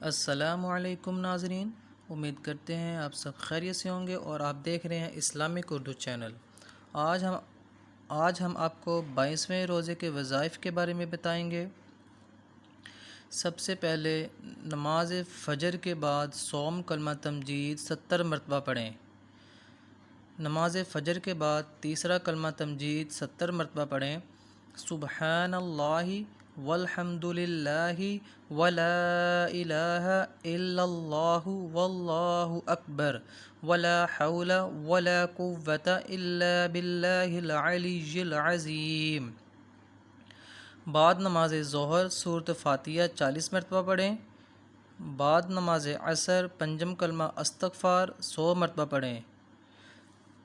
السلام علیکم ناظرین، امید کرتے ہیں آپ سب خیریت سے ہوں گے اور آپ دیکھ رہے ہیں اسلامک اردو چینل۔ آج ہم آپ کو 22ویں روزے کے وظائف کے بارے میں بتائیں گے۔ سب سے پہلے نماز فجر کے بعد صوم کلمہ تمجید 70 مرتبہ پڑھیں۔ نماز فجر کے بعد تیسرا کلمہ تمجید 70 مرتبہ پڑھیں۔ سبحان اللہ والحمد للہ ولا الہ الا اللہ واللہ اکبر ولا حول ولا قوة الا باللہ العلی العظیم۔ بعد نماز ظہر سورۃ فاتحہ 40 مرتبہ پڑھیں۔ بعد نماز عصر پنجم کلمہ استغفار 100 مرتبہ پڑھیں۔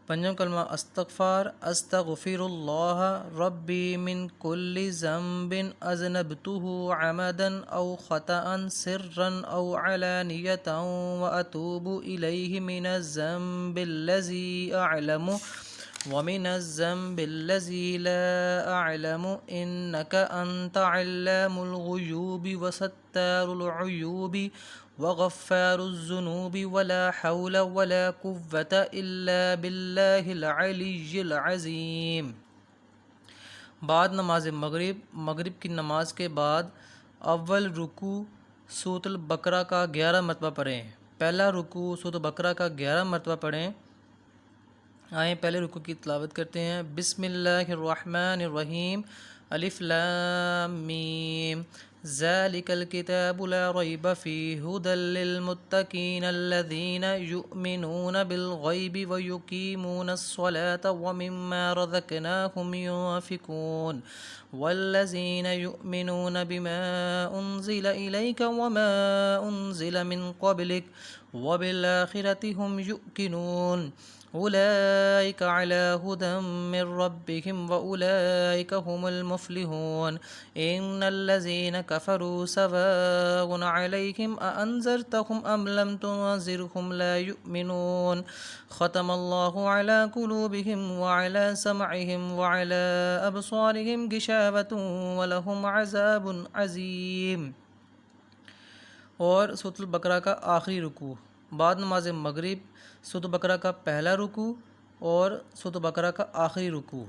پنجم کلمہ استغفار استغفر اللہ ربی من کل ذنب اذنبتہ عمدا او خطأ سرا او علانیۃ واتوب الیہ من الذنب الذی اعلم ومن الذنب الذی لا اعلم انک انت علام الغیوب وستار العیوب وغفار الذنوب ولا حول ولا قوة الا باللہ العلی العظیم۔ بعد نماز مغرب کی نماز کے بعد اول رکوع سورۃ البقرہ کا 11 مرتبہ پڑھیں۔ پہلا رکوع سورۃ البقرہ کا 11 مرتبہ پڑھیں۔ آئیں پہلے رکوع کی تلاوت کرتے ہیں۔ بسم اللہ الرحمن الرحیم الف لام میم ذالک الکتاب لا ریب فیہ ھدی للمتقین الذین یؤمنون بالغیب ویقیمون الصلاة ومما رزقناہم ينفقون والذین یؤمنون بما انزل الیک وما انزل من قبلک وبالآخرة هم یوقنون اولئک علی ھدی من ربہم واولئک هم المفلحون ان الذین کفروا سواء علیہم اانذرتهم ام لم تنذرهم لا یؤمنون ختم اللہ علی قلوبہم وعلی سمعہم وعلی ابصارہم غشاوۃ ولہم عذاب عظیم۔ اور سورۃ البقرہ کا آخری رکوع بعد نماز مغرب سورۃ البقرہ کا پہلا رکوع اور سورۃ البقرہ کا آخری رکوع۔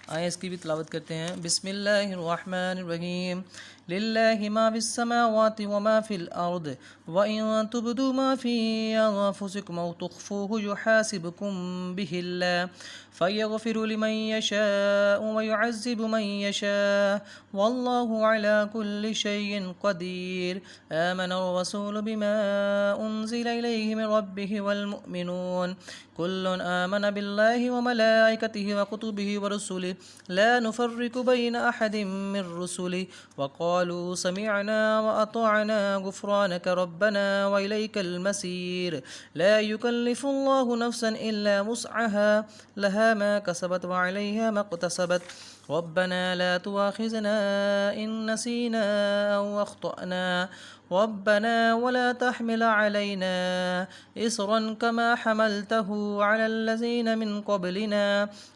آئیں اس کی بھی تلاوت کرتے ہیں۔ بسم اللہ الرحمن الرحیم للہ ما فی السماوات وما فی الارض وان تبدوا ما فی انفسکم او تخفوہ یحاسبکم بہ اللہ فیغفر لمن یشاء ویعذب من یشاء واللہ علی کل شیء قدیر آمن الرسول بما انزل الیہ من ربہ والمؤمنون کل آمن باللہ وملائکتہ وکتبہ ورسلہ لا نفرق بین احد من رسلہ وقالوا سمعنا واطعنا غفرانک ربنا والیک المصیر لا یکلف اللہ نفسا الا وسعها لها ما کسبت وعلیہا ما اکتسبت ربنا لا تؤاخذنا ان نسینا او اخطأنا ربنا ولا تحمل علينا إصرا كما حملته على الذين من قبلنا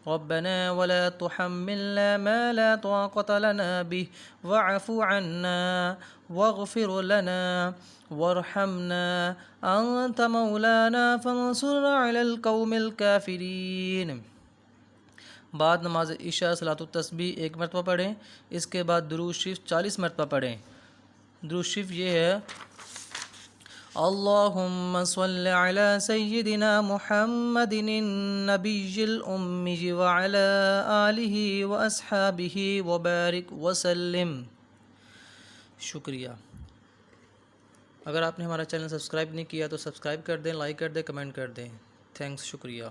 ربنا ولا تحملنا ما لا طاقة لنا به واعف عنا واغفر لنا وارحمنا أنت مولانا فانصرنا على القوم الكافرين۔ بعد نماز عشاء صلاۃ التسبیح 1 مرتبہ پڑھیں۔ اس کے بعد درود شریف 40 مرتبہ پڑھیں۔ درود شریف یہ ہے: اللہم صل علی سیدنا محمد النبی الامی وعلی آلہ واصحابہ وبارک وسلم۔ شکریہ۔ اگر آپ نے ہمارا چینل سبسکرائب نہیں کیا تو سبسکرائب کر دیں، لائک کر دیں، کمنٹ کر دیں۔ تھینکس، شکریہ۔